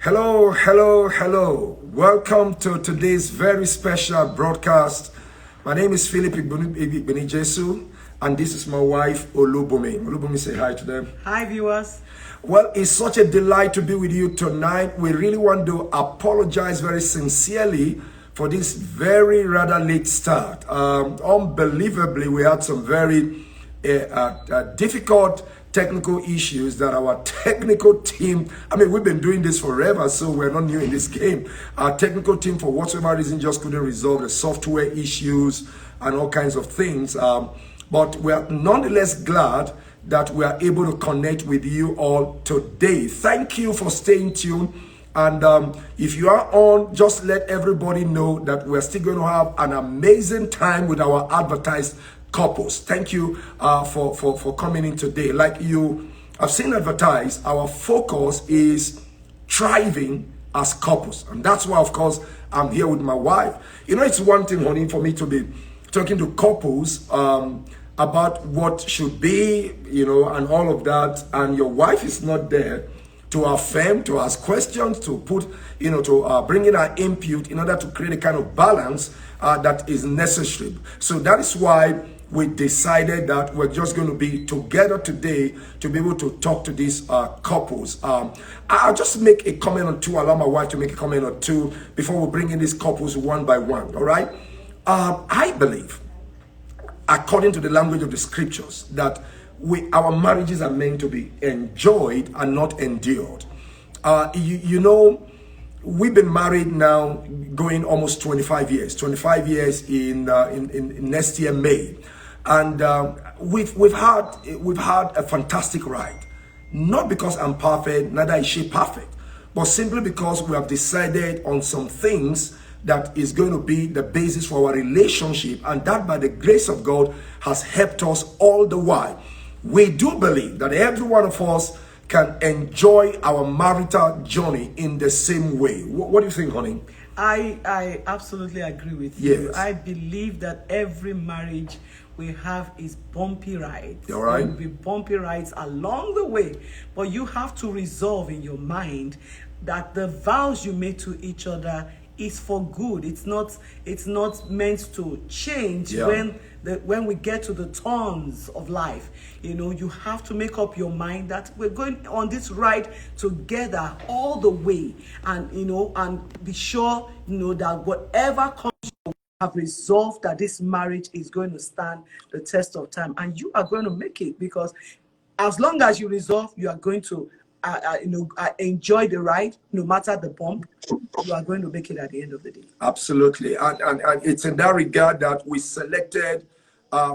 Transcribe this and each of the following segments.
Hello, hello, hello. Welcome to today's very special broadcast. My name is Philip Benijesu, and this is my wife, Olubumi. Olubumi, say hi to them. Hi, viewers. Well, it's such a delight to be with you tonight. We really want to apologize very sincerely for this very rather late start. Unbelievably, we had some very difficult technical issues that our technical team, I mean, we've been doing this forever, so we're not new in this game. Our technical team, for whatever reason, just couldn't resolve the software issues and all kinds of things. But we are nonetheless glad that we are able to connect with you all today. Thank you for staying tuned. And if you are on, just let everybody know that we're still going to have an amazing time with our advertised couples. Thank you for coming in today. Like you have seen advertised, our focus is thriving as couples. And that's why, of course, I'm here with my wife. You know, it's one thing, honey, for me to be talking to couples about what should be, you know, and all of that. And your wife is not there to affirm, to ask questions, to put, you know, to bring in our input in order to create a kind of balance that is necessary. So that is why we decided that we're just going to be together today to be able to talk to these couples. I'll just make a comment or two, allow my wife to make a comment or two before we bring in these couples one by one, all right? I believe, according to the language of the scriptures, that our marriages are meant to be enjoyed and not endured. You know, we've been married now going almost 25 years. 25 years in next year May, and we've had a fantastic ride. Not because I'm perfect, neither is she perfect, but simply because we have decided on some things that is going to be the basis for our relationship, and that by the grace of God has helped us all the while. We do believe that every one of us can enjoy our marital journey in the same way. What do you think, honey? I absolutely agree with you. Yes. I believe that every marriage we have is bumpy rides. All right. There will be bumpy rides along the way, but you have to resolve in your mind that the vows you make to each other is for good. It's not meant to change when we get to the turns of life. You know, you have to make up your mind that we're going on this ride together all the way, and you know, and be sure, you know, that whatever comes, you have resolved that this marriage is going to stand the test of time, and you are going to make it, because as long as you resolve, you are going to enjoy the ride, no matter the bump. You are going to make it at the end of the day. Absolutely. And it's in that regard that we selected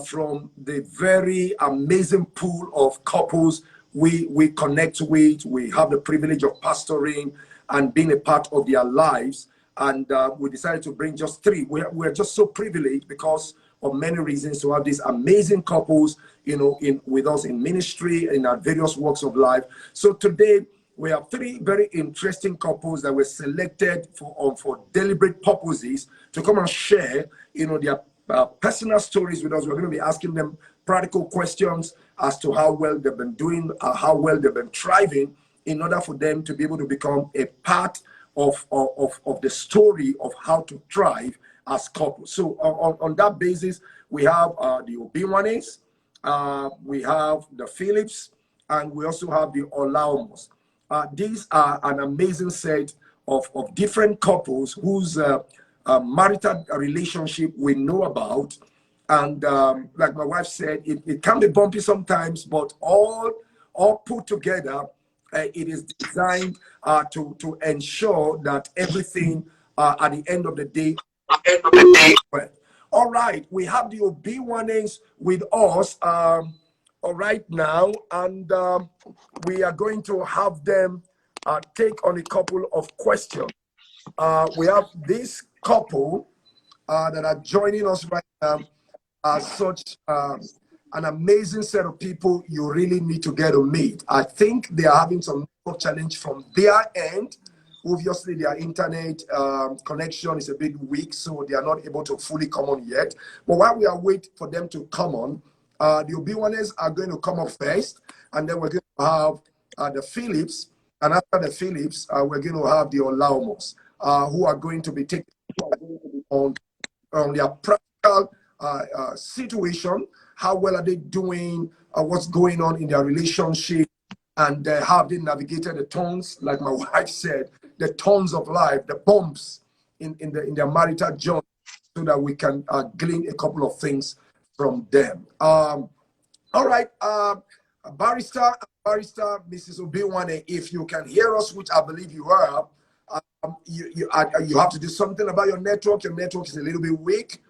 from the very amazing pool of couples we connect with. We have the privilege of pastoring and being a part of their lives. And we decided to bring just three. We're just so privileged because of many reasons to have these amazing couples, you know, with us in ministry, in our various walks of life. So today, we have three very interesting couples that were selected for deliberate purposes to come and share, you know, their personal stories with us. We're going to be asking them practical questions as to how well they've been doing, how well they've been thriving, in order for them to be able to become a part of the story of how to thrive as couples. So on that basis, we have the Obiwanes, we have the Phillips, and we also have the Olaomos. These are an amazing set of different couples whose marital relationship we know about. And like my wife said, it can be bumpy sometimes, but all put together, it is designed to ensure that everything at the end of the day. All right, we have the Obiwanes with us. All right now, and we are going to have them take on a couple of questions. We have this couple that are joining us right now, such an amazing set of people you really need to get to meet. I think they are having some challenge from their end. Obviously, their internet connection is a bit weak, so they are not able to fully come on yet. But while we are waiting for them to come on, the Obiwanes are going to come up first, and then we're going to have the Phillips And after the Phillips, we're going to have the Olaomos, who are going to be taking on their practical situation. How well are they doing? What's going on in their relationship? And have they navigated the turns, like my wife said, the turns of life, the bumps in their marital journey, so that we can glean a couple of things from them. All right, Barrister Mrs. Obiwane, if you can hear us, which I believe you are, you have to do something about your network. Your network is a little bit weak,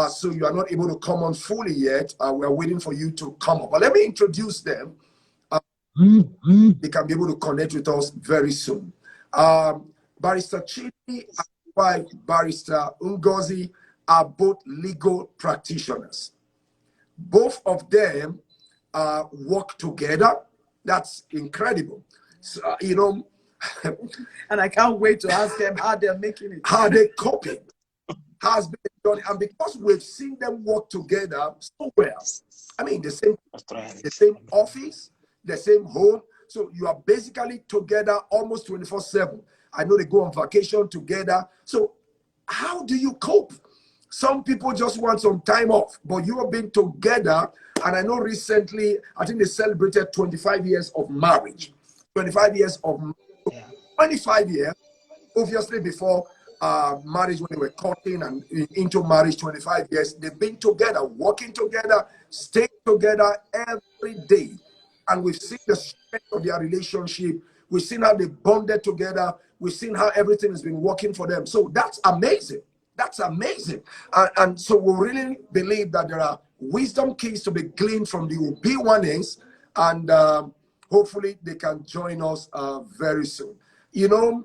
so you are not able to come on fully yet. We are waiting for you to come up. But let me introduce them. They can be able to connect with us very soon. Barrister Chidi and wife Barrister Ngozi are both legal practitioners. Both of them work together. That's incredible. So, you know, and I can't wait to ask them how they're making it. How they coping has been done, and because we've seen them work together so well. I mean, the same office, the same home. So you are basically together almost 24/7. I know they go on vacation together. So how do you cope? Some people just want some time off, but you have been together. And I know recently, I think they celebrated 25 years of marriage. 25 years of 25 years, obviously before marriage, when they were courting and into marriage, 25 years. They've been together, working together, staying together every day. And we've seen the strength of their relationship. We've seen how they bonded together. We've seen how everything has been working for them. So that's amazing. That's amazing. And so we really believe that there are wisdom keys to be gleaned from the Obiwanes, and hopefully they can join us very soon. You know,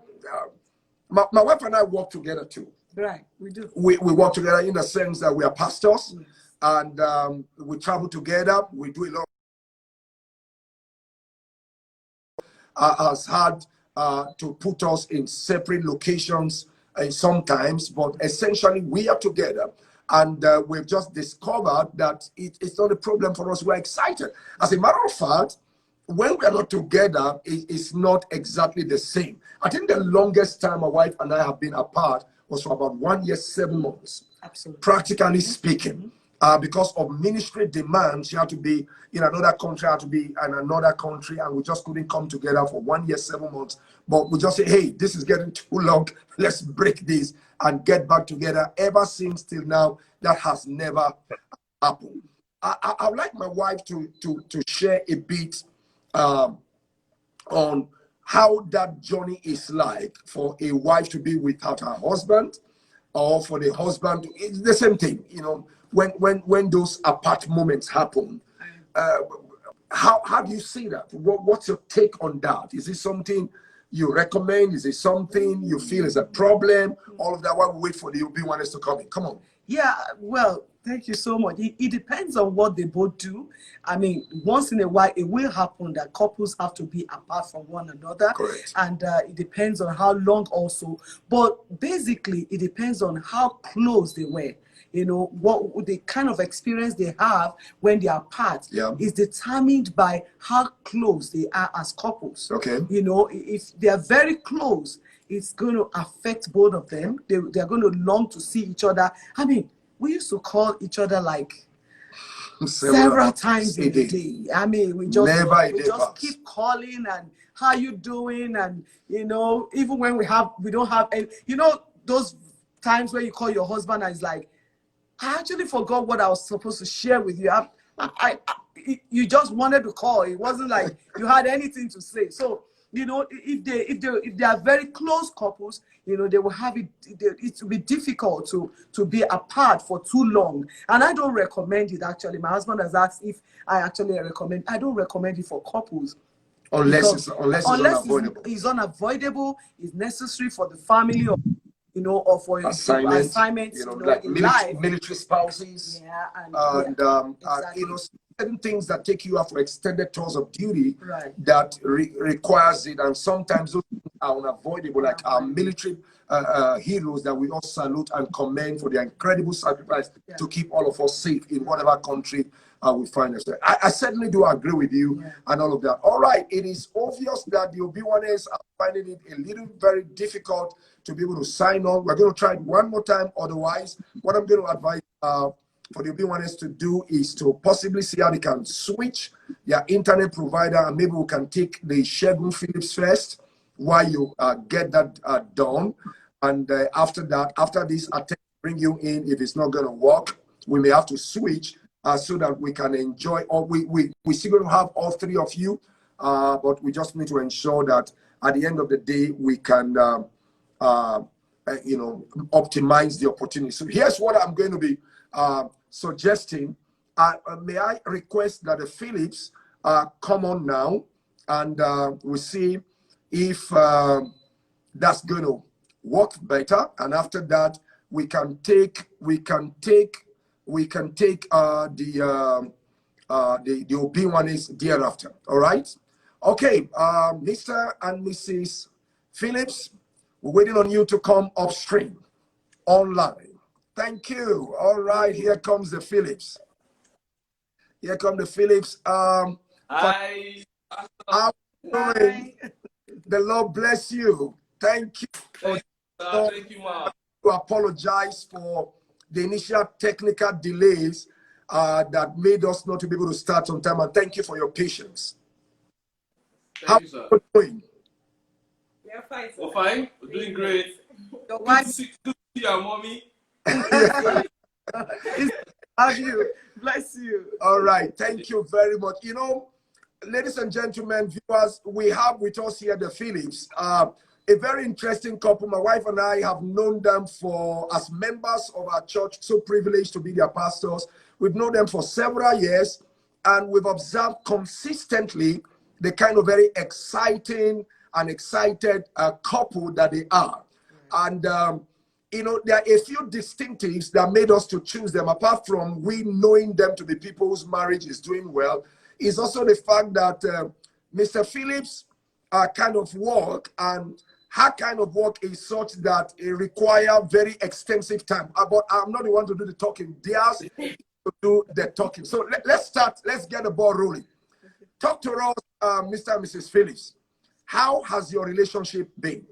my wife and I work together too. Right, we do. We work together in the sense that we are pastors, yes. And we travel together. We do a lot. Has had to put us in separate locations sometimes, but essentially we are together. And we've just discovered that it's not a problem for us. We're excited. As a matter of fact, when we are not together, it's not exactly the same. I think the longest time my wife and I have been apart was for about 1 year, 7 months. Absolutely. Practically speaking. Because of ministry demands, she had to be in another country, I had to be in another country, and we just couldn't come together for 1 year, 7 months. But we just say, hey, this is getting too long. Let's break this and get back together. Ever since till now, that has never happened. I would like my wife to share a bit on how that journey is like for a wife to be without her husband, or for the husband. It's the same thing, you know. When those apart moments happen, how do you see that? What's your take on that? Is it something you recommend? Is it something you feel is a problem? All of that while we wait for the Obiwanes to come in. Come on. Yeah, well, thank you so much. It depends on what they both do. I mean, once in a while, it will happen that couples have to be apart from one another. Correct. And it depends on how long also. But basically, it depends on how close they were. You know, what the kind of experience they have when they are apart is determined by how close they are as couples. Okay. You know, if they are very close, it's going to affect both of them. They're going to long to see each other. I mean, we used to call each other like several times a day. I mean, we just keep calling and how you doing, and you know, even when we don't have any, you know, those times where you call your husband and it's like, I actually forgot what I was supposed to share with you. You just wanted to call. It wasn't like you had anything to say. So, you know, if they are very close couples, you know, they will have it. It will be difficult to be apart for too long. And I don't recommend it. Actually, my husband has asked if I actually recommend. I don't recommend it for couples. Unless it's unavoidable. It's unavoidable. It's necessary for the family, or you know, or for assignments, you know, like military spouses, exactly. You know, certain things that take you out for extended tours of duty, right, that requires it, and sometimes those things are unavoidable, like our military heroes that we all salute and commend for their incredible sacrifice to keep all of us safe in whatever country we find ourselves. I certainly do agree with you and all of that. All right, it is obvious that the OB1s are finding it a little very difficult to be able to sign on. We're going to try it one more time. Otherwise, what I'm going to advise for the OB1s to do is to possibly see how they can switch their internet provider, and maybe we can take the Segun Phillips first while you get that done. And after that, after this attempt to bring you in, if it's not going to work, we may have to switch so that we can enjoy, or we still going to have all three of you, but we just need to ensure that at the end of the day, we can, optimize the opportunity. So here's what I'm going to be suggesting. May I request that the Phillips come on now, and we'll see if that's going to work better. And after that, we can take the OB1s thereafter. All right. Okay, Mr. and Mrs. Phillips, we're waiting on you to come upstream online. Thank you. All right, here comes the Phillips. Here come the Phillips. Hi. How are you doing? The Lord bless you. Thank you. Thank you, Ma. To apologize for the initial technical delays that made us not to be able to start on time, and thank you for your patience. Thank you, sir. How are you doing? We're fine. We're fine. We're doing great. Your Good wife, to see your mommy. how you? Bless you. All right. Thank you very much. You know, ladies and gentlemen, viewers, we have with us here the Phillips, a very interesting couple. My wife and I have known them as members of our church, so privileged to be their pastors. We've known them for several years, and we've observed consistently the kind of very exciting and excited couple that they are. And, there are a few distinctives that made us to choose them, apart from we knowing them to be people whose marriage is doing well, is also the fact that Mr. Phillips kind of work, and her kind of work is such that it requires very extensive time. But I'm not the one to do the talking. Theirs to do the talking. So let's start. Let's get the ball rolling. Talk to us, Mr. and Mrs. Phillips. How has your relationship been?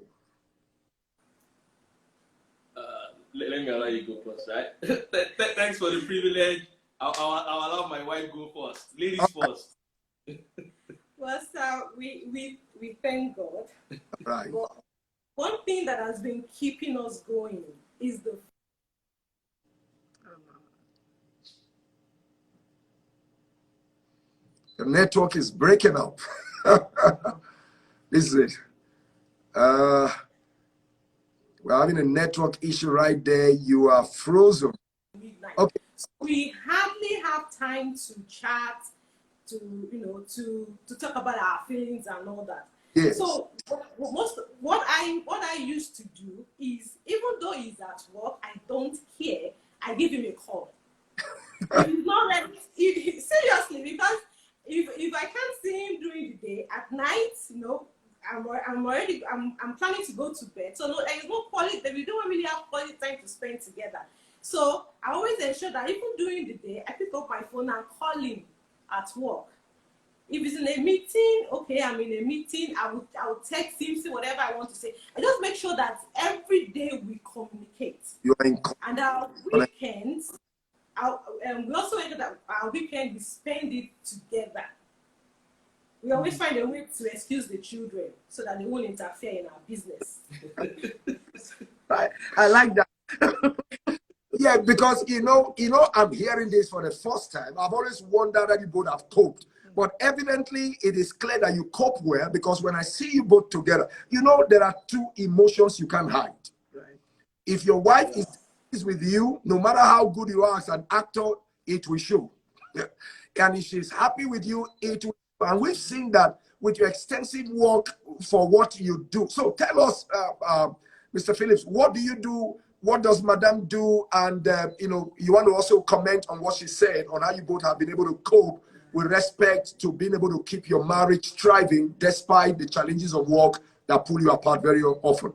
Let me allow you go first, right? Thanks for the privilege. I'll allow my wife go first. Ladies first. Well, sir, we thank God. Right. But one thing that has been keeping us going is the network is breaking up. This is it. We're having a network issue right there. You are frozen. midnight. Okay. So we hardly have time to chat, to talk about our feelings and all that. Yes. So what I used to do is, even though he's at work, I don't care. I give him a call. If he's not ready, seriously, because if I can't see him during the day, at night, I'm planning to go to bed. So there is no quality. We don't really have quality time to spend together. So I always ensure that even during the day, I pick up my phone and call him at work. If he's in a meeting, okay, I'm in a meeting. I will text him, say whatever I want to say. I just make sure that every day we communicate. You are in. And our weekends, we also make sure that our weekend we spend it together. We always find a way to excuse the children so that they won't interfere in our business. I like that. Yeah, because I'm hearing this for the first time. I've always wondered that you both have coped. But evidently, it is clear that you cope well, because when I see you both together, there are two emotions you can't hide. Right. If your wife is with you, no matter how good you are as an actor, it will show. Yeah. And if she's happy with you, it will. And we've seen that with your extensive work for what you do. So tell us, Mr. Phillips, what do you do? What does Madame do? And, you want to also comment on what she said on how you both have been able to cope with respect to being able to keep your marriage thriving despite the challenges of work that pull you apart very often.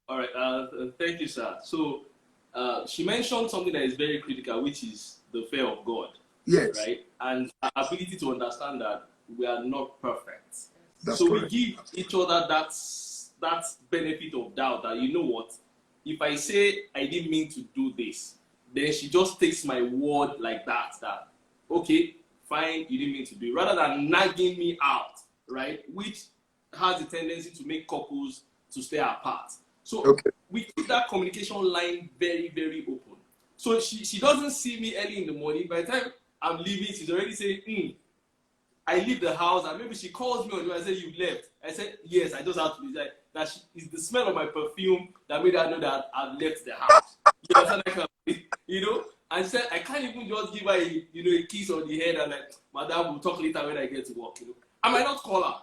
All right. Thank you, sir. So she mentioned something that is very critical, which is the fear of God. Yes. Right? And our ability to understand that we are not perfect. That's so correct. we give each other that benefit of doubt that, you know what, if I say I didn't mean to do this, then she just takes my word like that, okay, fine, you didn't mean to do it, rather than nagging me out, right? Which has a tendency to make couples to stay apart. So we keep that communication line very, very open. So she doesn't see me early in the morning. By the time I'm leaving, she's already saying, I leave the house, and maybe she calls me on the way. I say, you left. I said, yes, I just have to be like that. It's the smell of my perfume that made her know that I've left the house. You understand? You know? And she said, I can't even just give her a kiss on the head and like, madam, we'll talk later when I get to work. You know? I might not call her.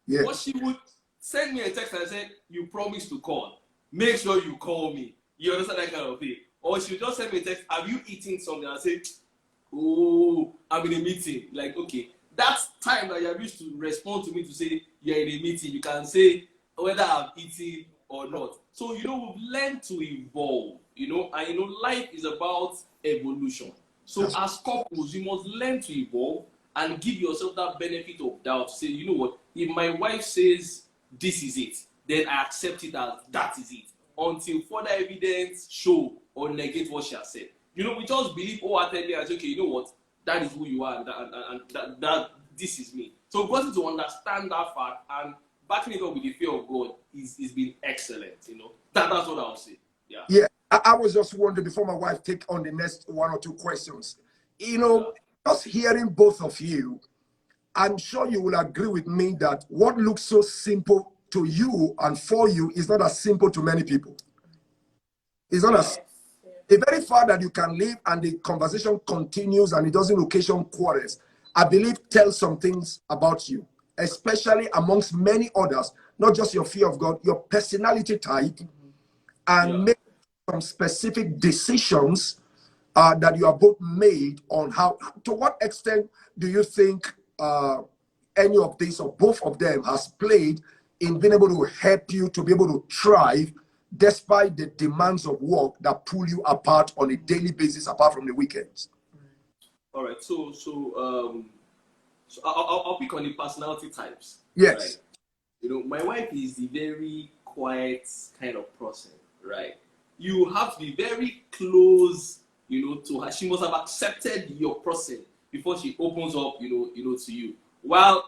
Yeah. But she would send me a text and say, you promised to call. Make sure you call me. You understand that kind of thing? Or she would just send me a text, have you eaten something? And I say, oh, I'm in a meeting. Like, okay. That time that you have used to respond to me to say you're in a meeting, you can say whether I've eaten or not. So, we've learned to evolve, and life is about evolution. So as couples, you must learn to evolve and give yourself that benefit of doubt to say, you know what, if my wife says this is it, then I accept it as that is it, until further evidence show or negate what she has said. We just believe wholeheartedly and say, okay, you know what, that is who you are, and that this is me. So getting to understand that fact and backing it up with the fear of God is been excellent. That's what I'll say. Yeah. Yeah. I was just wondering before my wife take on the next one or two questions. Just hearing both of you, I'm sure you will agree with me that what looks so simple to you and for you is not as simple to many people. It's not as the very fact that you can live and the conversation continues and it doesn't occasion quarrels, I believe tells some things about you, especially amongst many others, not just your fear of God, your personality type, and make some specific decisions that you are both made on how, to what extent do you think any of these or both of them has played in being able to help you to be able to thrive despite the demands of work that pull you apart on a daily basis, apart from the weekends? All right. So I'll pick on the personality types. Yes. Right? My wife is the very quiet kind of person, right? You have to be very close, to her. She must have accepted your person before she opens up, to you. While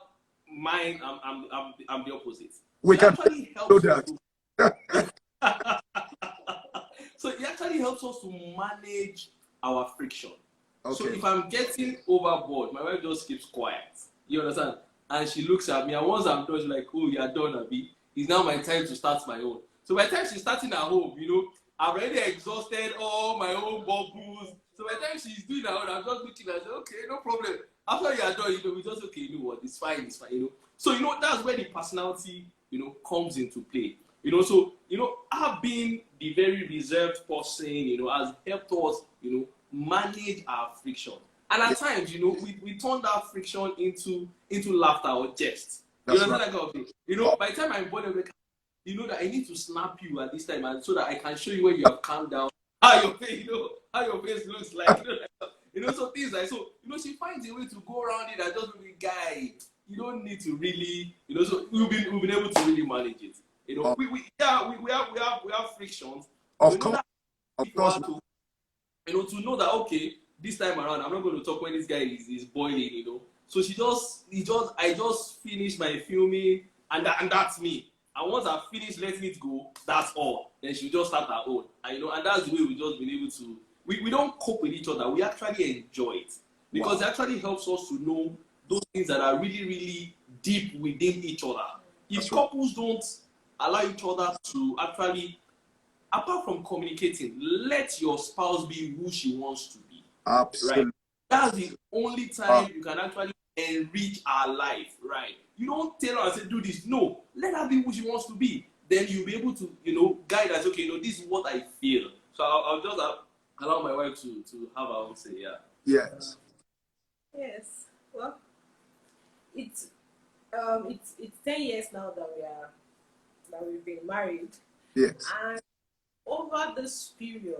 mine, I'm the opposite. We can do that. So it actually helps us to manage our friction. Okay. So if I'm getting overboard, my wife just keeps quiet. You understand? And she looks at me, and once I'm done, she's like, oh, you're done, Abi. It's now my time to start my own. So by the time she's starting at home, I've already exhausted all my own bubbles. So by the time she's doing her own, I'm just looking at her, okay, no problem. After you're done, we just, okay, you know what, it's fine. So, that's where the personality, comes into play. So, I've been the very reserved person, has helped us, manage our friction. And at times, we turn that friction into laughter or jest. You understand that kind of thing? By the time I'm born, that I need to snap you at this time, and so that I can show you when you have calmed down, how your face looks like. So things like so. She finds a way to go around it. And just be guy. You don't need to really, So we've been able to really manage it. We have frictions. Of course. To know that, okay, this time around I'm not going to talk when this guy is boiling. So I just finished my filming, and that's me. And once I finish letting it go, that's all. Then she'll just start her own. And that's the way we've just been able to. We don't cope with each other. We actually enjoy it because it actually helps us to know those things that are really, really deep within each other. If couples don't allow each other to actually, apart from communicating, let your spouse be who she wants to be. Absolutely. Right? That's the only time you can actually enrich our life, right? You don't tell her and say, do this. No, let her be who she wants to be. Then you'll be able to, guide us. Okay, this is what I feel. So I'll just allow my wife to have her own say. Yeah. Yes. Yes. Well, it's 10 years now that we've been married. Yes. And over this period,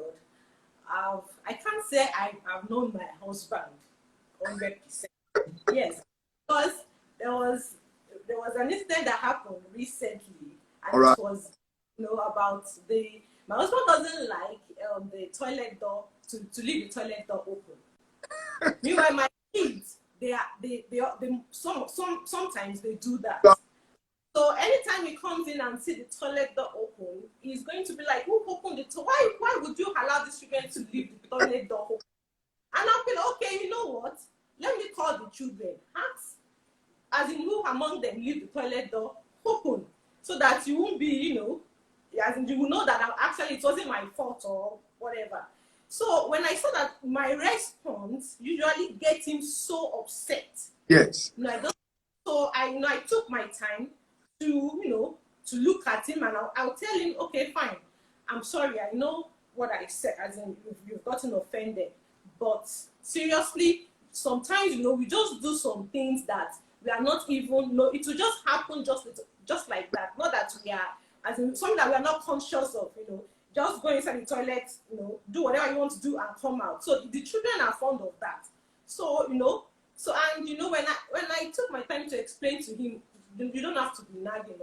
I can't say I've known my husband 100%. Yes, because there was an incident that happened recently, and All right. it was about my husband doesn't like the toilet door to leave the toilet door open. Meanwhile, my kids sometimes they do that. So anytime he comes in and see the toilet door open, he's going to be like, "Who opened the toilet? Why would you allow the children to leave the toilet door open?" And I'll be like, "Okay, you know what? Let me call the children. Ask, as in who among them leave the toilet door open, so that you won't be, as in you will know that it wasn't my fault or whatever." So when I saw that, my response usually gets him so upset. Yes. So I took my time to look at him, and I'll tell him, "Okay, fine. I'm sorry. I know what I said, as in you've gotten offended, but seriously, sometimes we just do some things that we are not even it will just happen just like that. Not that we are, as in something that we are not conscious of. Just go inside the toilet, do whatever you want to do and come out. So the children are fond of that. So and when I took my time to explain to him, you don't have to be nagging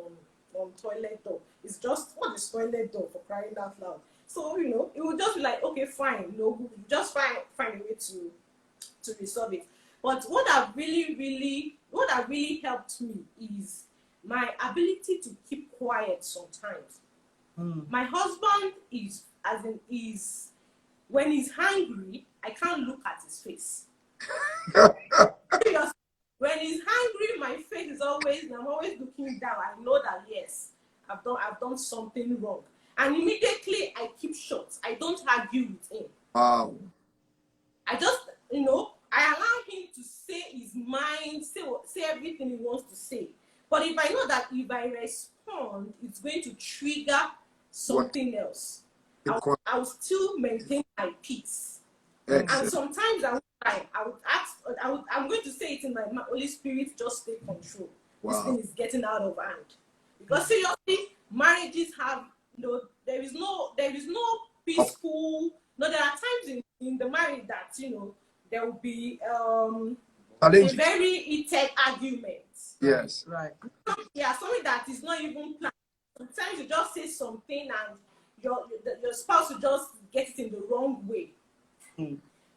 on toilet door. It's just, what is toilet door, for crying out loud? So it would just be like, okay, fine, just find a way to resolve it. But what that really helped me is my ability to keep quiet sometimes. My husband is when he's hungry, I can't look at his face. When he's hungry, my face is I'm always looking down. I know that yes, I've done something wrong. And immediately I keep short. I don't argue with him. Wow. I just, I allow him to say his mind, say everything he wants to say. But if I know that if I respond, it's going to trigger something else, I'll still maintain my peace. Excellent. And sometimes I'm going to say it in my Holy Spirit, just take control. Wow. This thing is getting out of hand. Because seriously, marriages have there is no peaceful. No, there are times in the marriage that there will be a very heated argument. Yes. Right. Yeah, something that is not even planned. Sometimes you just say something and your spouse will just get it in the wrong way.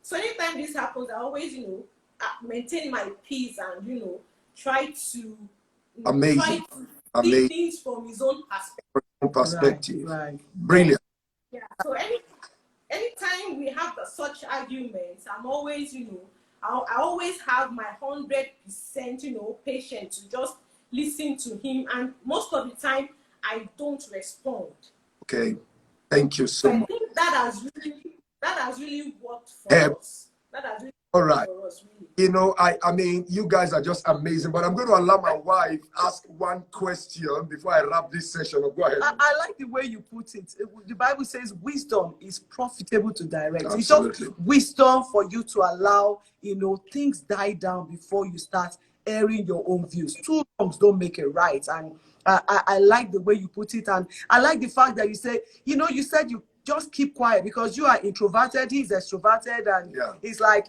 So anytime this happens, I always maintain my peace and try to see things from his own perspective. Right. Brilliant. Yeah. So anytime we have such arguments, I'm always I always have my 100% patience to just listen to him, and most of the time I don't respond. Okay. Thank you so much. I think that has really worked for us. That has really all right. worked for us, really. I mean, you guys are just amazing, but I'm going to allow my wife ask one question before I wrap this session. Go ahead. I like the way you put it. The Bible says wisdom is profitable to direct. Absolutely. It's just wisdom for you to allow, things die down before you start airing your own views. Two wrongs don't make it right. And I like the way you put it. And I like the fact that you say, you said you just keep quiet because you are introverted, he's extroverted, and it's like,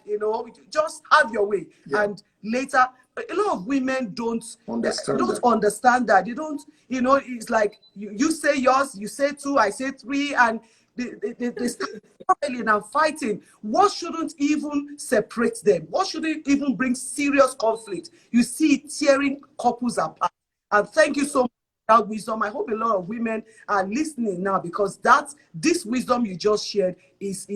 just have your way. Yeah. And later, a lot of women don't understand that. They don't, it's like you say yours, you say two, I say three, and they start quarreling and fighting. What shouldn't even separate them? What shouldn't even bring serious conflict? You see it tearing couples apart. And thank you so much. That wisdom. I hope a lot of women are listening now, because this wisdom you just shared is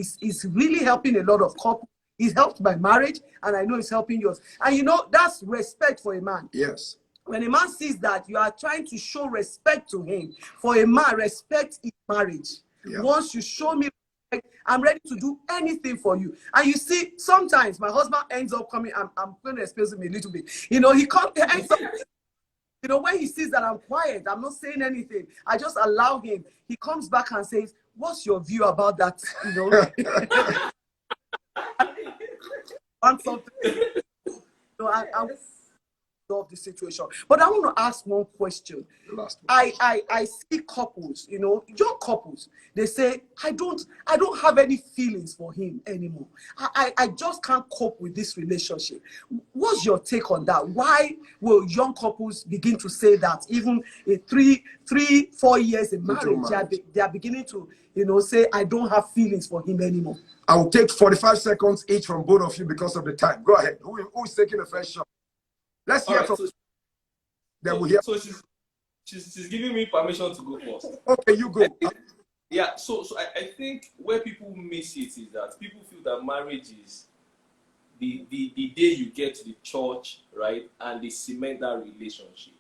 really helping a lot of couples. It's helped my marriage, and I know it's helping yours. And that's respect for a man. Yes. When a man sees that you are trying to show respect to him, for a man, respect is marriage. Yeah. Once you show me respect, I'm ready to do anything for you. And you see, sometimes my husband ends up coming. I'm going to expose him a little bit. He ends up. When he sees that I'm quiet, I'm not saying anything, I just allow him. He comes back and says, "What's your view about that?" Want something? resolve the situation. But I want to ask one question. The last one. I see couples, you know, young couples, they say, I don't have any feelings for him anymore. I just can't cope with this relationship. What's your take on that? Why will young couples begin to say that even in 3-4 years in marriage, they are beginning to, you know, say, I don't have feelings for him anymore? I will take 45 seconds each from both of you because of the time. Go ahead. Who's taking the first shot? Let's hear from. Then we hear. So she's giving me permission to go first. Okay, you go. Yeah. So I think where people miss it is that people feel that marriage is the day you get to the church, right, and they cement that relationship,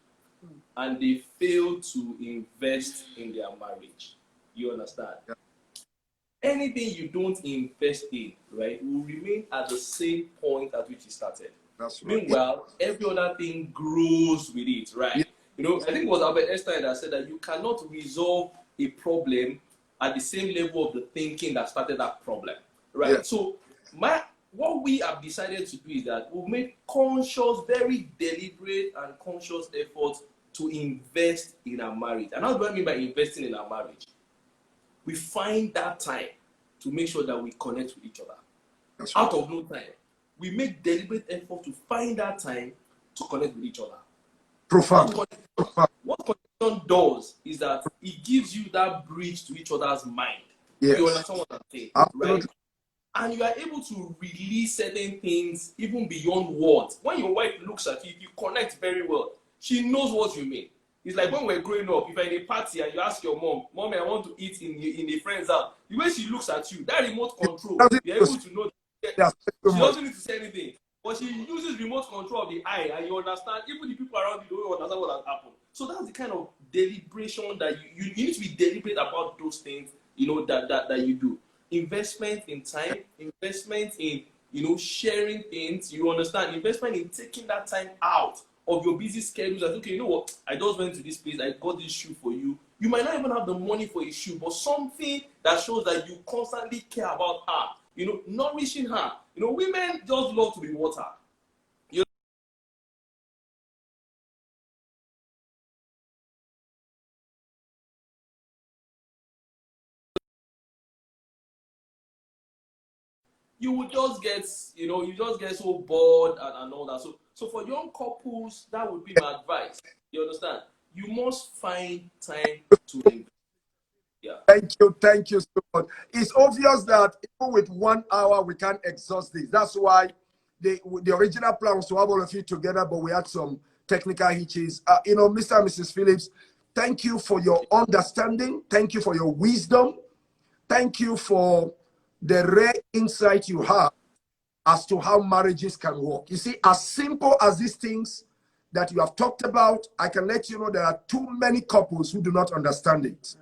and they fail to invest in their marriage. You understand? Yeah. Anything you don't invest in, right, will remain at the same point at which it started. That's right. Meanwhile, every other thing grows with it, right? Yeah. You know, I think it was Albert Einstein that said that you cannot resolve a problem at the same level of the thinking that started that problem, right? Yeah. So what we have decided to do is that we'll make conscious, very deliberate and conscious efforts to invest in our marriage. And how do I mean by investing in our marriage? We find that time to make sure that we connect with each other. That's right. Out of no time. We make deliberate effort to find that time to connect with each other. Profound. What connection does is that it gives you that bridge to each other's mind. Yes. You understand what I'm saying? Absolutely. Right? And you are able to release certain things even beyond words. When your wife looks at you, you connect very well. She knows what you mean. It's like when we're growing up, if you're in a party and you ask your mom, Mommy, I want to eat in a friend's house. The way she looks at you, that remote control, you're able to know that she doesn't need to say anything. But she uses remote control of the eye, and you understand, even the people around you don't understand what has happened. So that's the kind of deliberation that you need to be deliberate about those things, you know, that you do. Investment in time, investment in, you know, sharing things, you understand, investment in taking that time out of your busy schedules. Like, okay, you know what, I just went to this place, I got this shoe for you. You might not even have the money for a shoe, but something that shows that you constantly care about her, you know, nourishing her. You know, women just love to be watered. You would just get, you know, you just get so bored and all that. So for young couples, that would be my advice. You understand? You must find time to invest. Yeah. Thank you so much. It's obvious that even with 1 hour, we can't exhaust this. That's why the original plan was to have all of you together, but we had some technical hitches. You know, Mr. and Mrs. Phillips, thank you for your understanding. Thank you for your wisdom. Thank you for the rare insight you have as to how marriages can work. You see, as simple as these things that you have talked about, I can let you know there are too many couples who do not understand it.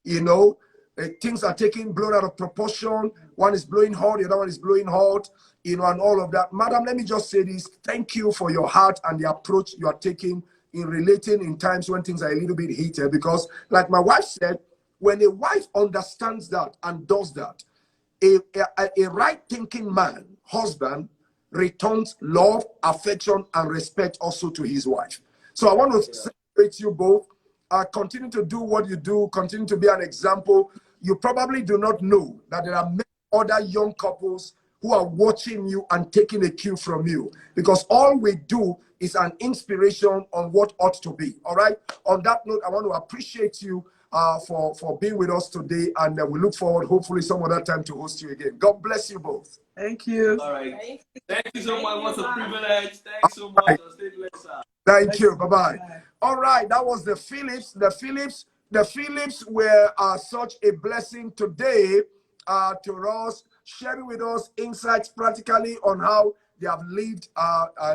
You know, things are blown out of proportion. One is blowing hot, the other one is blowing hot, you know, and all of that. Madam, let me just say this. Thank you for your heart and the approach you are taking in relating in times when things are a little bit heated. Because like my wife said, when a wife understands that and does that, a right-thinking man, husband, returns love, affection, and respect also to his wife. So I want to celebrate you both. Continue to do what you do. Continue to be an example. You probably do not know that there are many other young couples who are watching you and taking a cue from you. Because all we do is an inspiration on what ought to be. All right? On that note, I want to appreciate you for being with us today, and we look forward, hopefully, some other time to host you again. God bless you both. Thank you. All right. Thank you so much. What a privilege. Thanks so much. Stay blessed, sir. Thank you. Bye-bye. All right. That was the Phillips. The Phillips were such a blessing today to us, sharing with us insights practically on how they have lived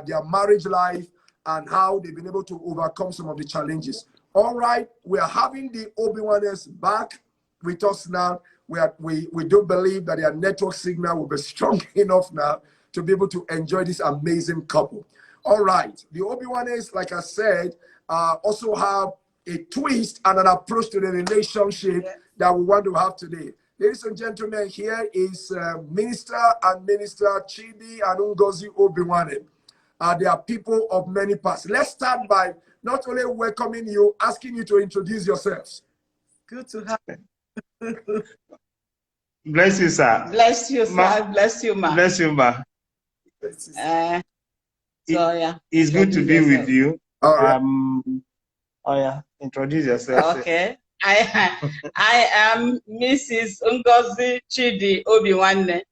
their marriage life and how they've been able to overcome some of the challenges. All right, we are having the Obi-Waners back with us now. We do believe that their network signal will be strong enough now to be able to enjoy this amazing couple. All right, the Obi-Waners, like I said, also have a twist and an approach to the relationship that we want to have today. Ladies and gentlemen, here is Minister Chidi and Ngozi Obi-Wane. They are people of many parts. Let's start by not only welcoming you, asking you to introduce yourselves. Good to have Bless you, sir. Bless you, Ma. sir. Bless you, ma. Bless you, ma. It's good to be with you. All right. Oh yeah, introduce yourself. Okay. I am Mrs. Ngozi Chidi Obiwanne.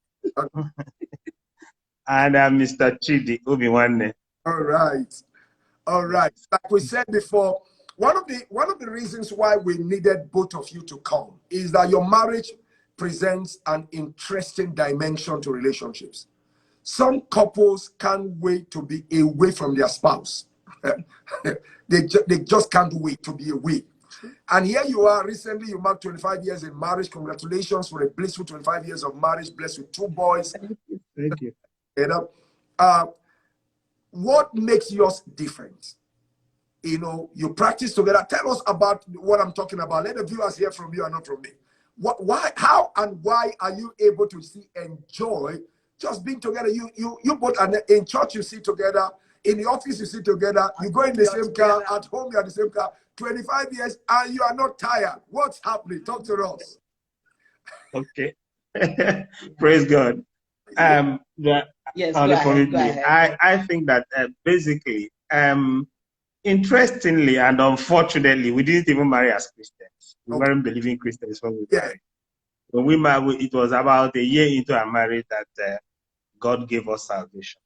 And I'm Mr. Chidi Obiwanne. All right. All right. Like we said before, one of the reasons why we needed both of you to come is that your marriage presents an interesting dimension to relationships. Some couples can't wait to be away from their spouse. they just can't wait to be away. And here you are, recently you marked 25 years in marriage. Congratulations for a blissful 25 years of marriage, blessed with 2 boys. Thank you. You know, what makes yours different? You know, you practice together. Tell us about what I'm talking about. Let the viewers hear from you and not from me. Why, how, and why are you able to enjoy just being together? You both are in church, you sit together. In the office, you sit together. You go in the same car. At home, you are the same car. 25 years, and you are not tired. What's happening? Talk to us. Okay. Praise God. Yes, go ahead. I think that basically, interestingly and unfortunately, we didn't even marry as Christians. We weren't believing Christians when we married. When we married, it was about a year into our marriage that God gave us salvation.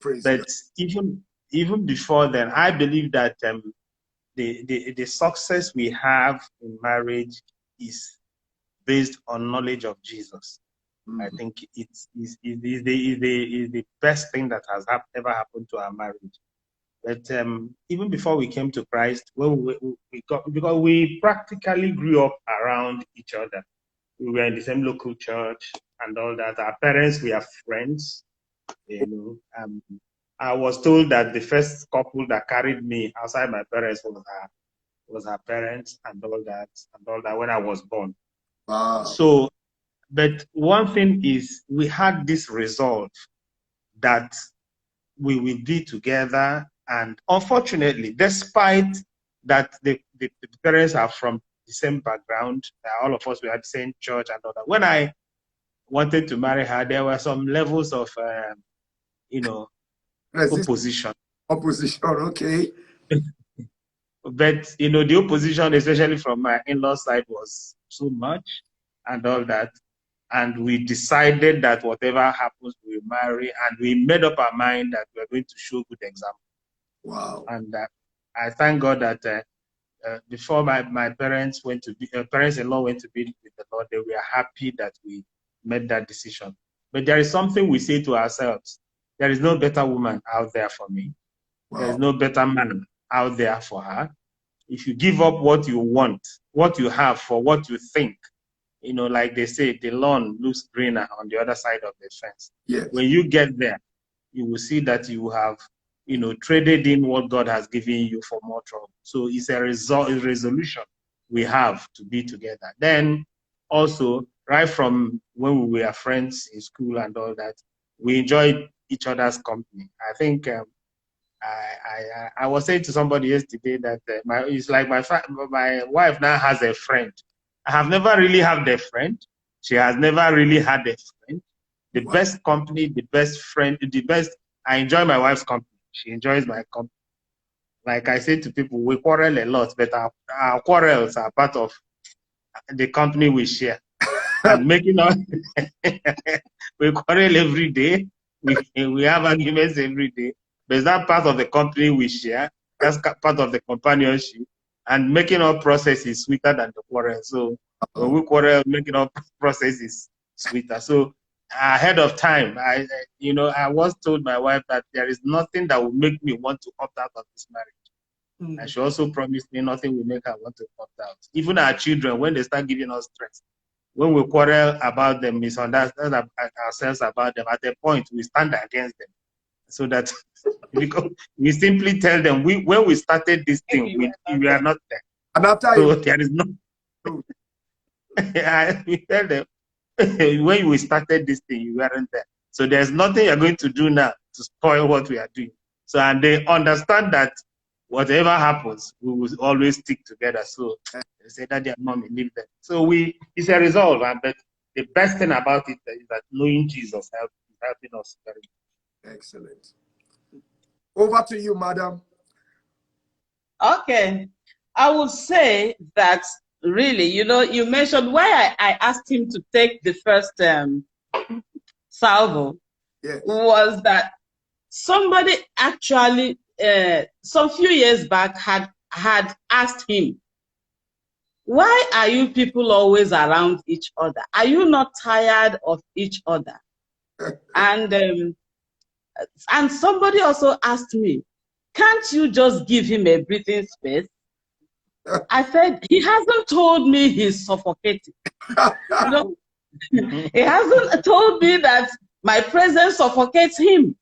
Praise but God. even before then, I believe that the success we have in marriage is based on knowledge of Jesus. I think it is the best thing that has ever happened to our marriage. But even before we came to Christ, when because we practically grew up around each other. We were in the same local church and all that. Our parents, we are friends. You know, I was told that the first couple that carried me outside my parents was her parents and all that when I was born. Wow. So, but one thing is, we had this resolve that we will be together. And unfortunately, despite that the parents are from the same background, all of us, we had the same church and all that. When I wanted to marry her, there were some levels of, opposition. Opposition, okay. But, the opposition, especially from my in-law side, was so much and all that. And we decided that whatever happens, we'll marry. And we made up our mind that we're going to show good example. Wow. And I thank God that before my parents went to be, parents-in-law went to be with the Lord, they were happy that we made that decision. But there is something we say to ourselves. There is no better woman out there for me. Wow. There is no better man out there for her. If you give up what you want, what you have for what you think, like they say, the lawn looks greener on the other side of the fence. Yes. When you get there, you will see that you have, traded in what God has given you for more trouble. So it's a resolution we have to be together. Then also, right from when we were friends in school and all that, we enjoyed each other's company. I think I was saying to somebody yesterday that it's like my wife now has a friend. I have never really had a friend. She has never really had a friend. The best company, the best friend, the best. I enjoy my wife's company. She enjoys my company. Like I say to people, we quarrel a lot, but our quarrels are part of the company we share. And making us, we quarrel every day. We have arguments every day. But it's not part of the company we share. That's part of the companionship. And making our process is sweeter than the quarrel. So when we quarrel, making our process is sweeter. So ahead of time, I once told my wife that there is nothing that will make me want to opt out of this marriage. And she also promised me nothing will make her want to opt out. Even our children, when they start giving us stress, when we quarrel about them, misunderstand ourselves about them, at a point we stand against them. So that because we simply tell them, when we started this thing, we are not there. And after so there is no. We tell them, when we started this thing, you weren't there. So there's nothing you're going to do now to spoil what we are doing. So, and they understand that whatever happens, we will always stick together. So they say that their mommy leave them. So it's a resolve. But the best thing about it is that knowing Jesus is helping us very much. Excellent. Over to you, madam. Okay. I would say that really, you mentioned why I asked him to take the first salvo. Yes. Was that somebody actually some few years back had asked him, why are you people always around each other? Are you not tired of each other? And somebody also asked me, can't you just give him a breathing space? I said, he hasn't told me he's suffocating. He hasn't told me that my presence suffocates him.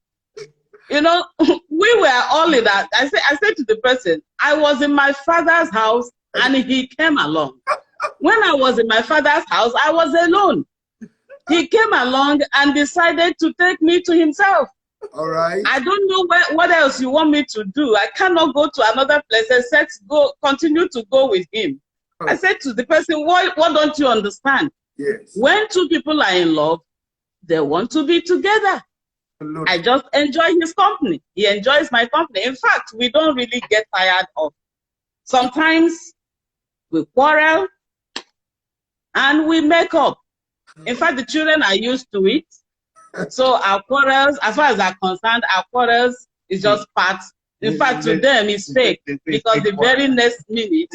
We were all in that. I said to the person, I was in my father's house and he came along. When I was in my father's house, I was alone. He came along and decided to take me to himself. All right. I don't know what else you want me to do. I cannot go to another place except continue to go with him. I said to the person, what don't you understand? Yes. When two people are in love, they want to be together. Absolutely. I just enjoy his company. He enjoys my company. In fact, we don't really get tired of. Sometimes we quarrel and we make up. In fact, the children are used to it. So our quarrels, as far as they're concerned, our quarrels is just part. In fact, to them, it's fake because the very next minute,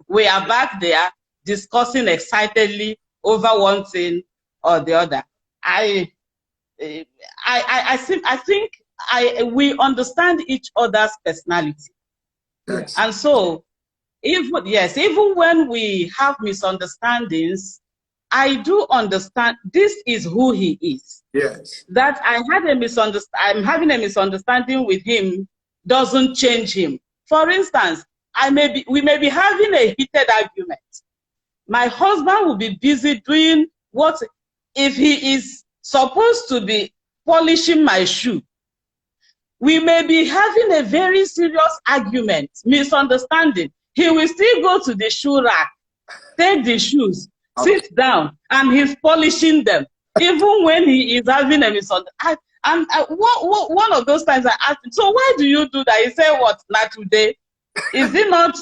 we are back there discussing excitedly over one thing or the other. I think we understand each other's personality. Yes. And so, even when we have misunderstandings, I do understand this is who he is. Yes. That I'm having a misunderstanding with him doesn't change him. For instance, we may be having a heated argument. My husband will be busy doing what if he is supposed to be polishing my shoe. We may be having a very serious argument, misunderstanding. He will still go to the shoe rack, take the shoes, sit down, and he's polishing them, even when he is having a misunderstanding. And one of those times I asked him, so why do you do that? He said, what, not today? Is it not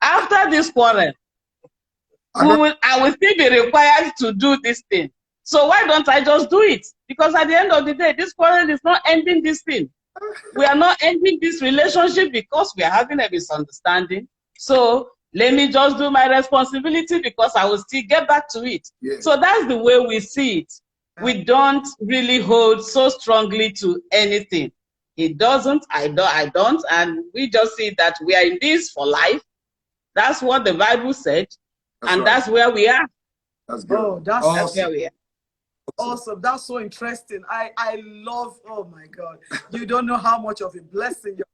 after this quarrel? I will still be required to do this thing. So why don't I just do it? Because at the end of the day, this quarrel is not ending this thing. We are not ending this relationship because we are having a misunderstanding. So let me just do my responsibility because I will still get back to it. Yes. So that's the way we see it. We don't really hold so strongly to anything. He doesn't, I don't, and we just see that we are in this for life. That's what the Bible said, that's where we are. That's good. Oh, that's awesome. That's where we are. Awesome. That's so interesting. I love, oh my God. You don't know how much of a blessing you're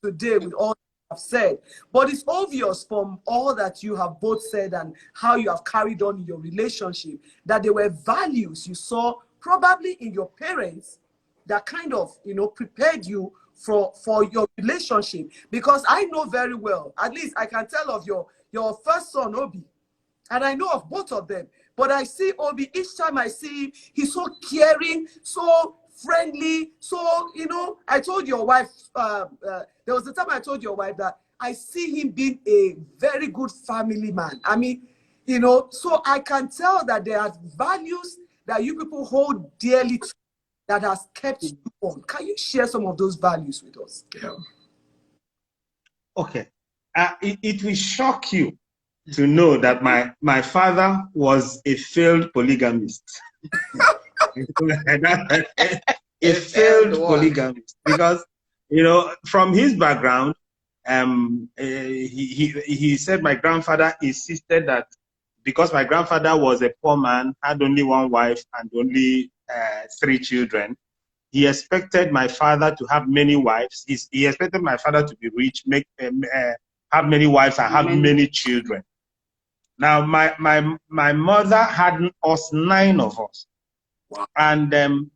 today with all you have said. But it's obvious from all that you have both said and how you have carried on in your relationship that there were values you saw probably in your parents that kind of, prepared you for your relationship. Because I know very well, at least I can tell of your first son, Obi, and I know of both of them. But I see Obi, each time I see him, he's so caring, so friendly. So, I told your wife, there was a time I told your wife that I see him being a very good family man. I mean, so I can tell that there are values that you people hold dearly to that has kept you on. Can you share some of those values with us? Yeah. Okay. It will shock you to know that my father was a failed polygamist. A failed polygamist. Because, from his background, he said my grandfather insisted that because my grandfather was a poor man, had only one wife and only 3 children, he expected my father to have many wives. He expected my father to be rich, have many wives and have many children. Now, my mother had us 9 of us. Wow. And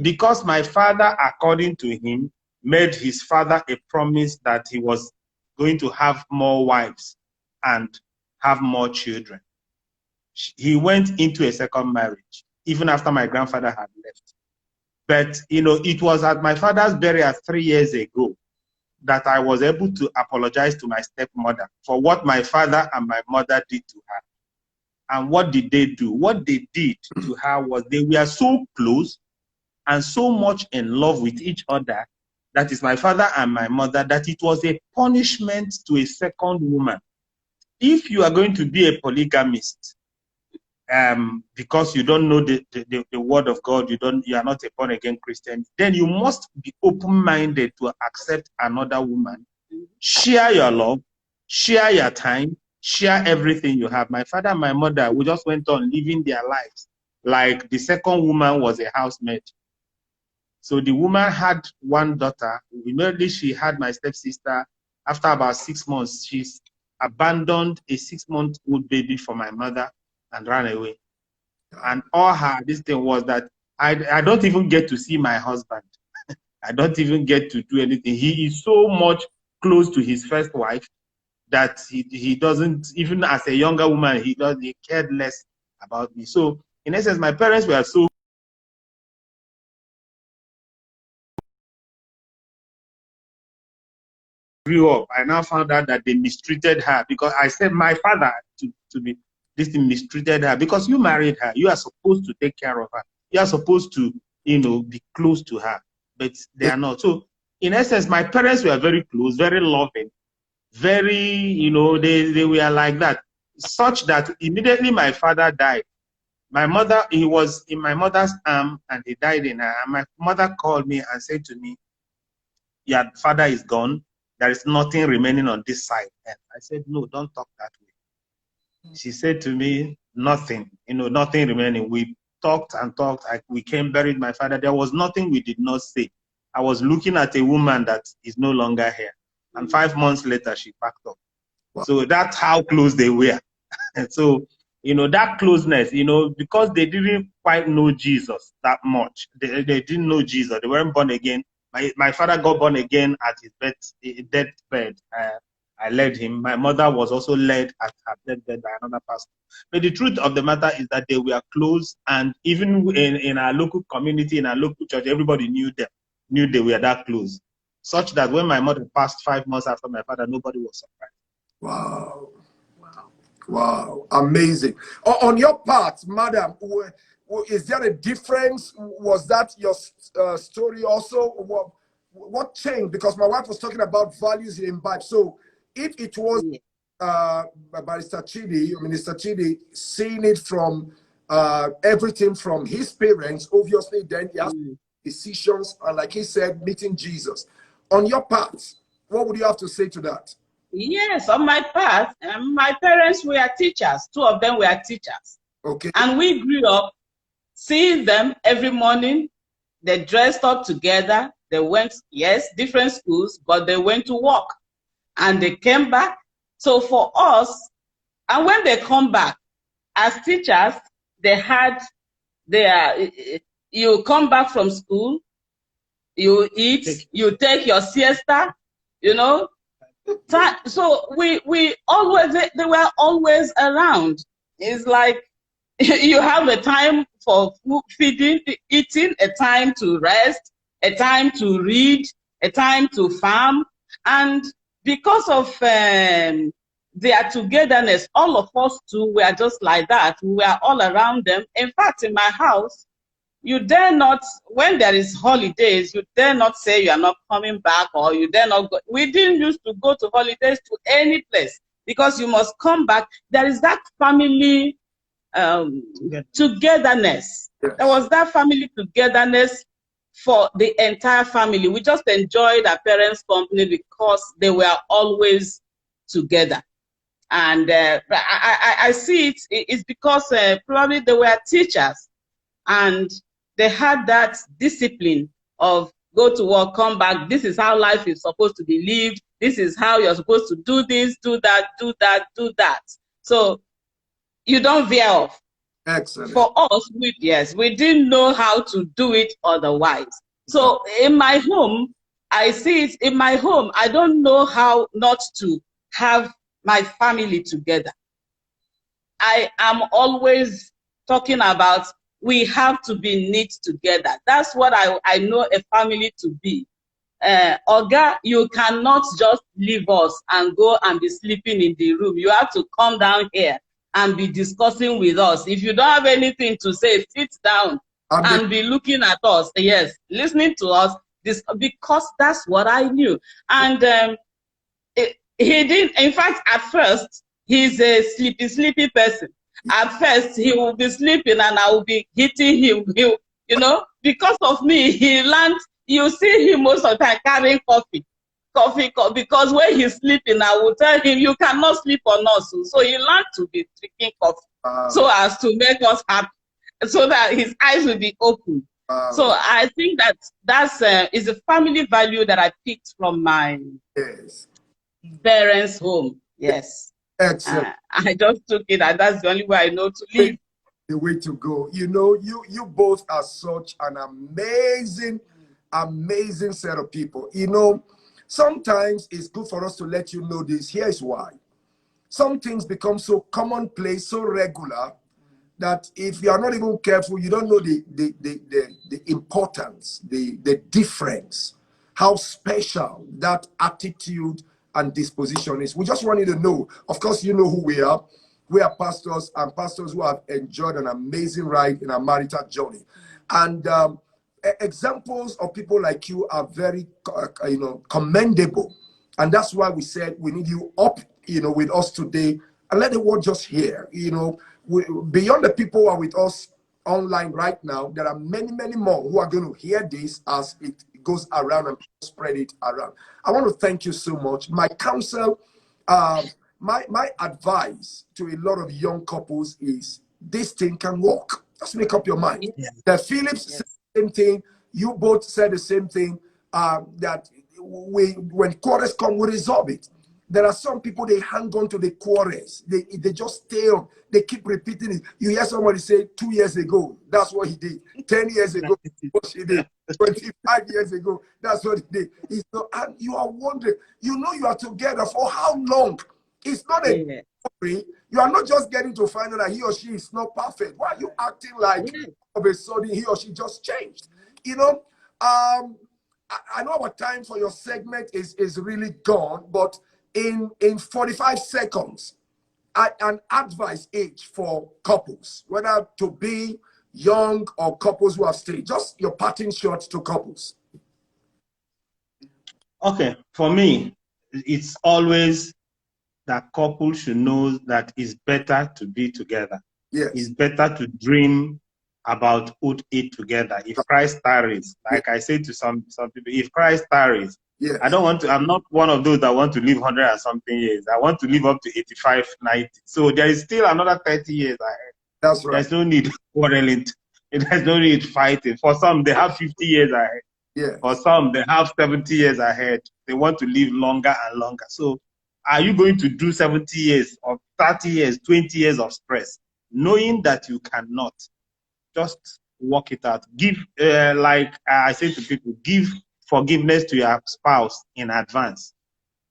because my father, according to him, made his father a promise that he was going to have more wives and have more children. He went into a second marriage, even after my grandfather had left. But, you know, it was at my father's burial 3 years ago that I was able to apologize to my stepmother for what my father and my mother did to her. And what did they do? What they did to her was they were so close and so much in love with each other, that is my father and my mother, that it was a punishment to a second woman. If you are going to be a polygamist, because you don't know the word of God, you are not a born-again Christian, then you must be open-minded to accept another woman. Share your love, share your time, share everything you have. My father and my mother, we just went on living their lives like the second woman was a housemaid. So the woman had one daughter. Immediately she had my stepsister. After about 6 months, she's abandoned a 6-month-old baby for my mother and ran away. And all this thing was that I don't even get to see my husband. I don't even get to do anything. He is so much close to his first wife that he doesn't, even as a younger woman, he cared less about me. So in essence, my parents were so grew up. I now found out that they mistreated her because I said my father to be this thing mistreated her because you married her. You are supposed to take care of her. You are supposed to, you know, be close to her, but they are not. So in essence, my parents were very close, very loving, very, you know, they were like that, such that immediately my father died. My mother, he was in my mother's arm and he died in her. And my mother called me and said to me, your father is gone. There is nothing remaining on this side. And I said, no, don't talk that way. She said to me, nothing, you know, nothing remaining. We talked and talked. We came, buried my father. There was nothing we did not say. I was looking at a woman that is no longer here. And 5 months later, she packed up. Wow. So that's how close they were. And so, you know, that closeness, you know, because they didn't quite know Jesus that much. They didn't know Jesus. They weren't born again. My father got born again at his deathbed. I led him. My mother was also led at her deathbed by another pastor. But the truth of the matter is that they were close, and even in our local community, in our local church, everybody knew them, knew they were that close. Such that when my mother passed 5 months after my father, nobody was surprised. Wow. Wow. Wow. Amazing. On your part, madam, is there a difference? Was that your story also? What changed? Because my wife was talking about values in imbibe. So if it was Barrister Chidi, Minister Chidi, seeing it from everything from his parents, obviously then he has decisions, and like he said, meeting Jesus. On your part, what would you have to say to that? Yes, on my part, my parents were teachers. 2 of them were teachers. Okay. And we grew up seeing them every morning. They dressed up together. They went, yes, different schools, but they went to work. And they came back. So for us, and when they come back, as teachers, they had their, you come back from school, you eat, you take your siesta, you know. So we always, they were always around. It's like you have a time for food, feeding, eating, a time to rest, a time to read, a time to farm. And because of their togetherness, all of us too were just like that. We were all around them. In fact, in my house, you dare not, when there is holidays, you dare not say you are not coming back, or you dare not go. We didn't used to go to holidays to any place because you must come back. There is that family togetherness. Yes. There was that family togetherness for the entire family. We just enjoyed our parents' company because they were always together. And I see it's because probably they were teachers and they had that discipline of go to work, come back. This is how life is supposed to be lived. This is how you're supposed to do this, do that, do that, do that. So you don't veer off. Excellent. For us, we didn't know how to do it otherwise. So in my home, I see it in my home. I don't know how not to have my family together. I am always talking about we have to be knit together. That's what I know a family to be. Oga, you cannot just leave us and go and be sleeping in the room. You have to come down here and be discussing with us. If you don't have anything to say, sit down and be looking at us. Yes, listening to us, because that's what I knew. And he didn't, in fact, at first, he's a sleepy person. At first, he will be sleeping and I will be hitting him. You know, because of me, he learned. You see him most of the time carrying coffee, because when he's sleeping, I will tell him, you cannot sleep on us. So he learned to be drinking coffee so as to make us happy, so that his eyes will be open. So I think that's is a family value that I picked from my parents' home. Yes. Excellent. I just took it, and that's the only way I know to live. The way to go. You know, you both are such an amazing set of people. You know, sometimes it's good for us to let you know this. Here's why. Some things become so commonplace, so regular, that if you are not even careful, you don't know the importance, the difference, how special that attitude and disposition is. We just want you to know. Of course, you know who we are. We are pastors, and pastors who have enjoyed an amazing ride in our marital journey. And examples of people like you are very, commendable. And that's why we said we need you up, with us today, and let the world just hear. Beyond the people who are with us online right now, there are many, many more who are going to hear this as it goes around and spread it around. I want to thank you so much. My counsel, my advice to a lot of young couples is this thing can work. Just make up your mind. The Phillips said the same thing. You both said the same thing. That when quarrels come, we resolve it. There are some people, they hang on to the quarrels. They just stay on. They keep repeating it. You hear somebody say 2 years ago, that's what he did. 10 years ago, what she did. 25 years ago, that's what he did. And you are wondering, you are together for how long? It's not a story. You are not just getting to find out that he or she is not perfect. Why are you acting like all of a sudden he or she just changed? I know our time for your segment is really gone, but in 45 seconds, an advice each for couples, whether to be young or couples who have stayed. Just your parting shot to couples. Okay, for me, it's always that couples should know that it's better to be together. Yes. It's better to dream about old age together. If Christ tarries, like I say to some people, if Christ tarries, yes. I'm not one of those that want to live 100 and something years. I want to live up to 85, 90. So there is still another 30 years ahead. That's right. There's no need quarreling. There's no need fighting. For some, they have 50 years ahead. Yeah. For some, they have 70 years ahead. They want to live longer and longer. So are you going to do 70 years or 30 years, 20 years of stress, knowing that you cannot? Just work it out. Give, like I say to people, give forgiveness to your spouse in advance.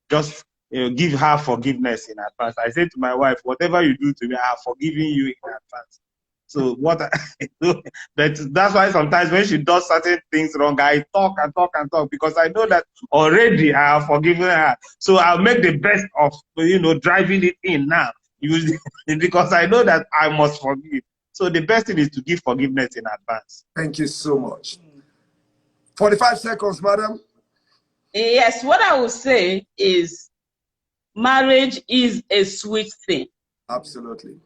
Just give her forgiveness in advance. I say to my wife, whatever you do to me, I have forgiven you in advance. So what I do, that's why sometimes when she does certain things wrong, I talk and talk and talk, because I know that already I have forgiven her. So I'll make the best of, driving it in now, because I know that I must forgive. So the best thing is to give forgiveness in advance. Thank you so much. 45 seconds, madam. Yes, what I would say is marriage is a sweet thing. Absolutely.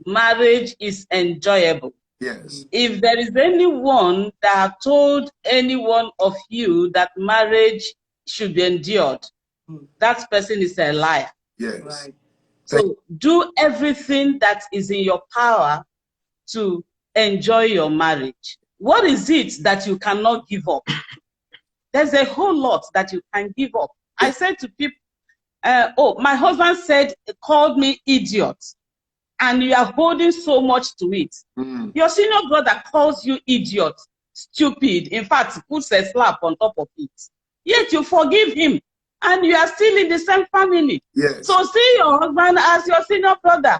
Marriage is enjoyable. Yes. If there is anyone that told any one of you that marriage should be endured, that person is a liar. Yes. Right. So do everything that is in your power to enjoy your marriage. What is it that you cannot give up? There's a whole lot that you can give up. I said to people, my husband called me idiot, and you are holding so much to it. Your senior brother calls you idiot, stupid. In fact, puts a slap on top of it. yet you forgive him, and you are still in the same family. Yes. So see your husband as your senior brother.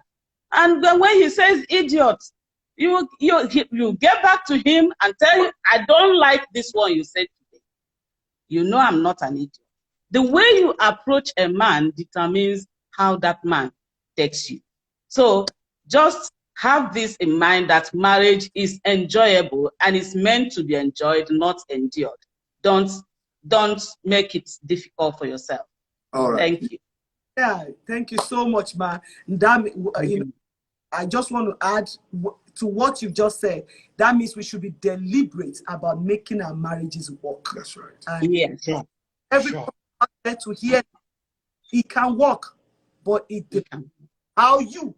And then when he says idiot, you get back to him and tell him, I don't like this one you said today. You know I'm not an idiot. The way you approach a man determines how that man takes you. So just have this in mind, that marriage is enjoyable and it's meant to be enjoyed, not endured. Don't make it difficult for yourself. All right. Thank you. Yeah, thank you so much, man. I just want to add to what you've just said. That means we should be deliberate about making our marriages work. That's right. And Yes. Sure. everybody out there to hear it can work, but it depends how you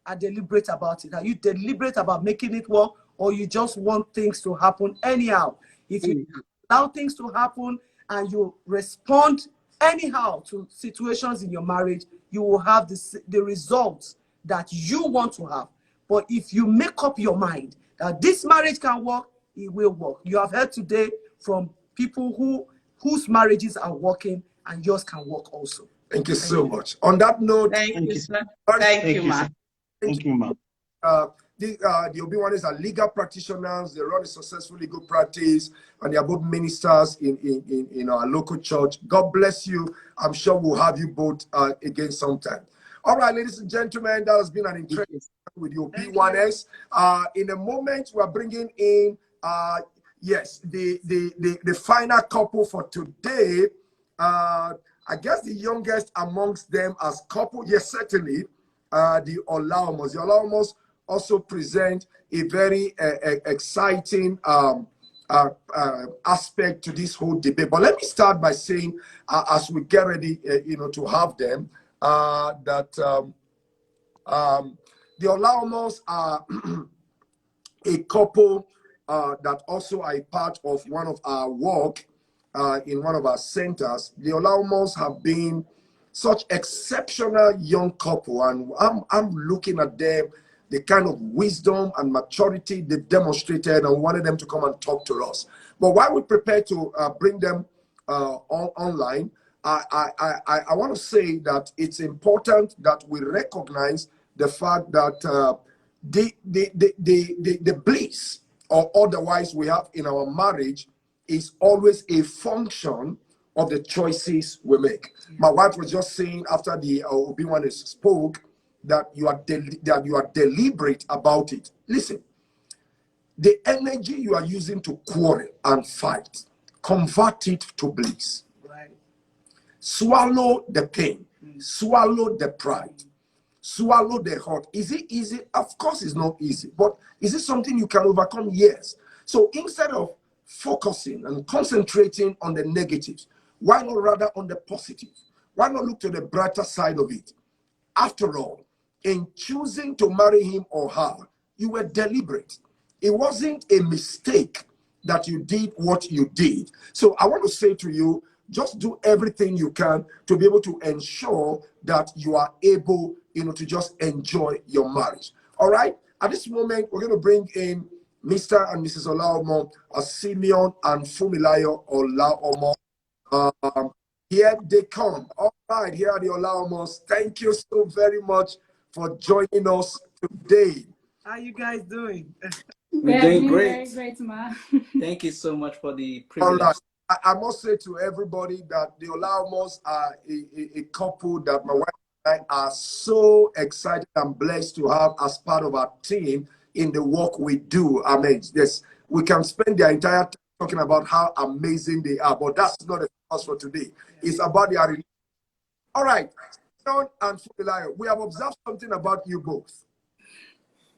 are deliberate about it. Are you deliberate about making it work, or you just want things to happen anyhow? If you allow things to happen and you respond anyhow to situations in your marriage, you will have the results that you want to have. But if you make up your mind that this marriage can work, it will work. You have heard today from people whose marriages are working, and yours can work also. Thank you so much. On that note, Thank you, sir. Thank Thank you, ma. Thank you, ma. the Obi-Wanes are legal practitioners. They run a successful legal practice, and they are both ministers in our local church. God bless you. I'm sure we'll have you both again sometime. All right, ladies and gentlemen, that has been an interesting time with the Obi-Wanes. In a moment, we are bringing in yes, the final couple for today. I guess the youngest amongst them as couple, yes, certainly, the Olaomos. The Olaomos also present a very exciting aspect to this whole debate. But let me start by saying, as we get ready, to have them, that the Olaomos are a couple that also are a part of one of our work in one of our centers. The Olaomos have been such exceptional young couple, and I'm looking at them, the kind of wisdom and maturity they've demonstrated, and wanted them to come and talk to us. But while we prepare to bring them online, I want to say that it's important that we recognize the fact that the bliss or otherwise we have in our marriage is always a function of the choices we make. My wife was just saying after the Obi-Wanes spoke that you are deliberate about it. Listen, the energy you are using to quarrel and fight, convert it to bliss. Right. Swallow the pain, swallow the pride, swallow the hurt. Is it easy? Of course it's not easy. But is it something you can overcome? Yes. So instead of focusing and concentrating on the negatives, why not rather on the positive? Why not look to the brighter side of it? After all, in choosing to marry him or her, you were deliberate. It wasn't a mistake that you did what you did. So I want to say to you, just do everything you can to be able to ensure that you are able, to just enjoy your marriage. All right? At this moment, we're going to bring in Mr. and Mrs. Olaomo, Simeon and Fumilayo Olaomo. Here they come. All right, here are the Olaomos. Thank you so very much for joining us today. How you guys doing? We're doing great. Very great, ma. Thank you so much for the All privilege. right. I must say to everybody that the Olaomos are a couple that my wife and I are so excited and blessed to have as part of our team in the work we do. I mean, yes, we can spend the entire time talking about how amazing they are, but that's not the focus for today. It's about their relationship. All right, John and Fumilayo, we have observed something about you both.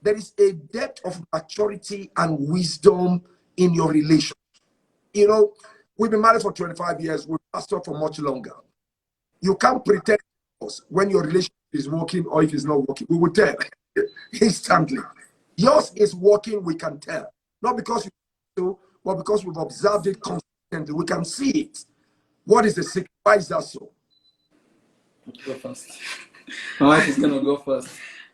There is a depth of maturity and wisdom in your relationship. We've been married for 25 years. We've pastored for much longer. You can't pretend when your relationship is working or if it's not working. We will tell instantly. Yours is working, we can tell. Not because you do, but because we've observed it constantly. We can see it. What is the secret? Why is that so? Go first. My wife is going to go first.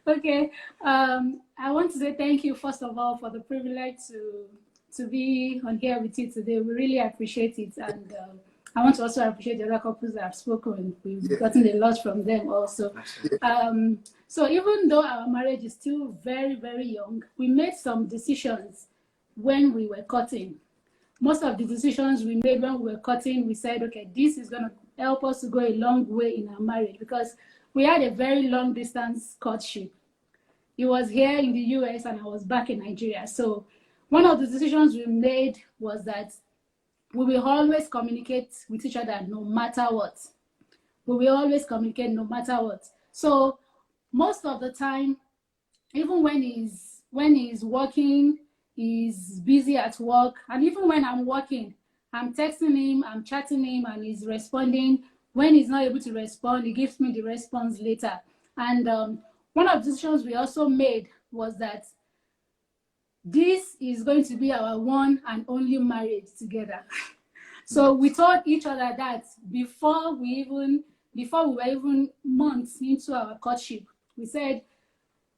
Okay. I want to say thank you, first of all, for the privilege to be on here with you today. We really appreciate it. And I want to also appreciate the other couples that have spoken. We've gotten a lot from them also. So even though our marriage is still very, very young, we made some decisions when we were courting. Most of the decisions we made when we were courting, we said, okay, this is going to help us to go a long way in our marriage, because we had a very long distance courtship. He was here in the US and I was back in Nigeria. So one of the decisions we made was that we will always communicate with each other no matter what. We will always communicate no matter what. So most of the time, even when he's working, he's busy at work, and even when I'm working, I'm texting him, I'm chatting him, and he's responding. When he's not able to respond, he gives me the response later. And one of the decisions we also made was that this is going to be our one and only marriage together. So we told each other that before we were even months into our courtship. We said,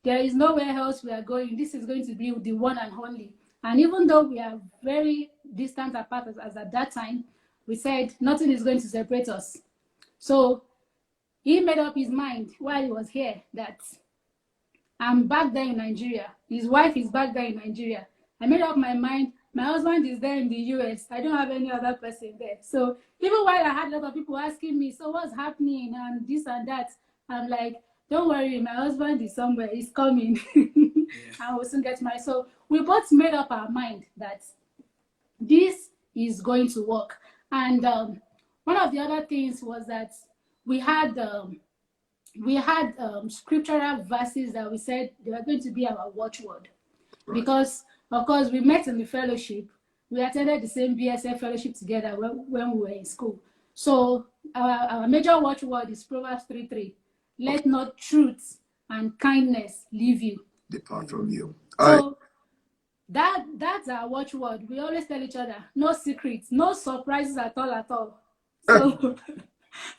there is nowhere else we are going. This is going to be the one and only. And even though we are very distant apart as at that time, we said nothing is going to separate us. So he made up his mind while he was here that I'm back there in Nigeria. His wife is back there in Nigeria. I made up my mind. My husband is there in the US. I don't have any other person there. So even while I had a lot of people asking me, so what's happening and this and that, I'm like, don't worry, my husband is somewhere. He's coming. I will soon get married. So we both made up our mind that this is going to work. And one of the other things was that we had scriptural verses that we said they were going to be our watchword. Right. Because, of course, we met in the fellowship. We attended the same BSF fellowship together when we were in school. So our major watchword is Proverbs 3:3. Let not truth and kindness leave you. Depart from you. So that's our watchword. We always tell each other, no secrets, no surprises at all. So,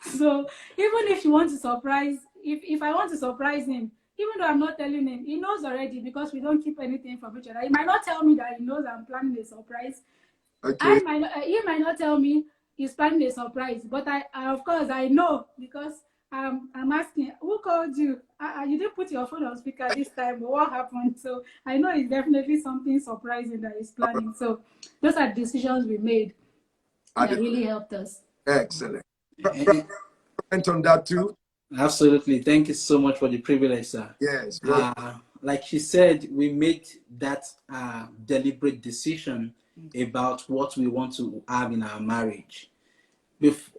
so even if you want to surprise, if I want to surprise him, even though I'm not telling him, he knows already because we don't keep anything from each other. He might not tell me that he knows I'm planning a surprise. Okay. He might not tell me he's planning a surprise, but I of course I know because I'm asking, who called you? You didn't put your phone on speaker this time, but what happened? So I know it's definitely something surprising that he's planning. So those are decisions we made that really helped us. Excellent. Comment on that too? Absolutely. Thank you so much for the privilege, sir. Yes. Like she said, we made that deliberate decision about what we want to have in our marriage.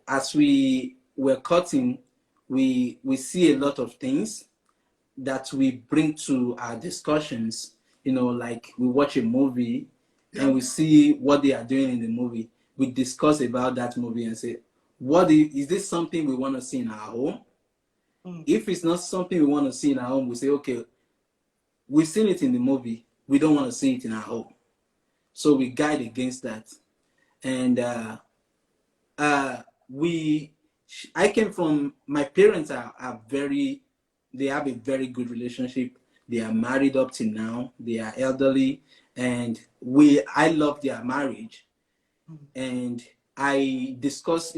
As we were courting, we see a lot of things that we bring to our discussions. You know, like we watch a movie and we see what they are doing in the movie. We discuss about that movie and say, is this something we want to see in our home? If it's not something we want to see in our home, we say, okay, we've seen it in the movie. We don't want to see it in our home. So we guide against that. And I came from, my parents they have a very good relationship. They are married up to now. They are elderly. And I love their marriage. And I discussed,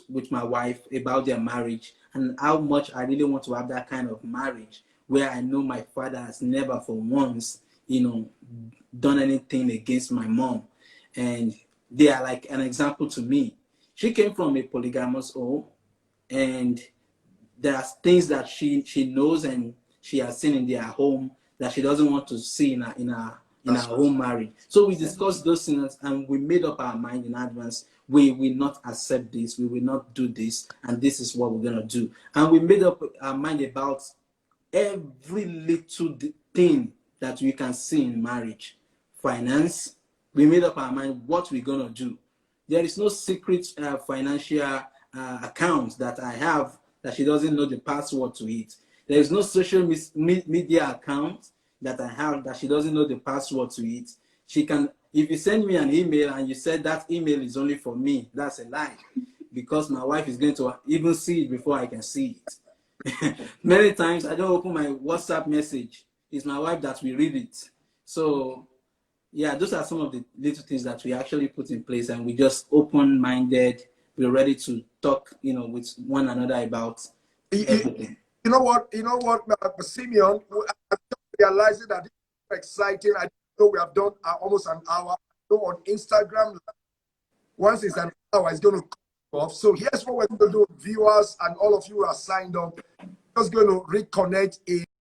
with my wife about their marriage and how much I really want to have that kind of marriage where I know my father has never for once, done anything against my mom. And they are like an example to me. She came from a polygamous home, and there are things that she knows and she has seen in their home that she doesn't want to see in our home marriage. So we discussed those things and we made up our mind in advance. We will not accept this. We will not do this. And this is what we're going to do. And we made up our mind about every little thing that we can see in marriage. Finance, we made up our mind what we're going to do. There is no secret financial account that I have that she doesn't know the password to it. There is no social media account that I have that she doesn't know the password to it. She can, if you send me an email and you said that email is only for me, that's a lie. Because my wife is going to even see it before I can see it. Many times I don't open my WhatsApp message. It's my wife that will read it. So yeah, those are some of the little things that we actually put in place, and we just open-minded, we're ready to talk, with one another about everything. You know what, Simeon, I'm realizing that this is exciting. I know we have done almost an hour. So on Instagram, once it's an hour, it's going to come off. So here's what we're going to do, viewers and all of you who are signed up. Just going to reconnect in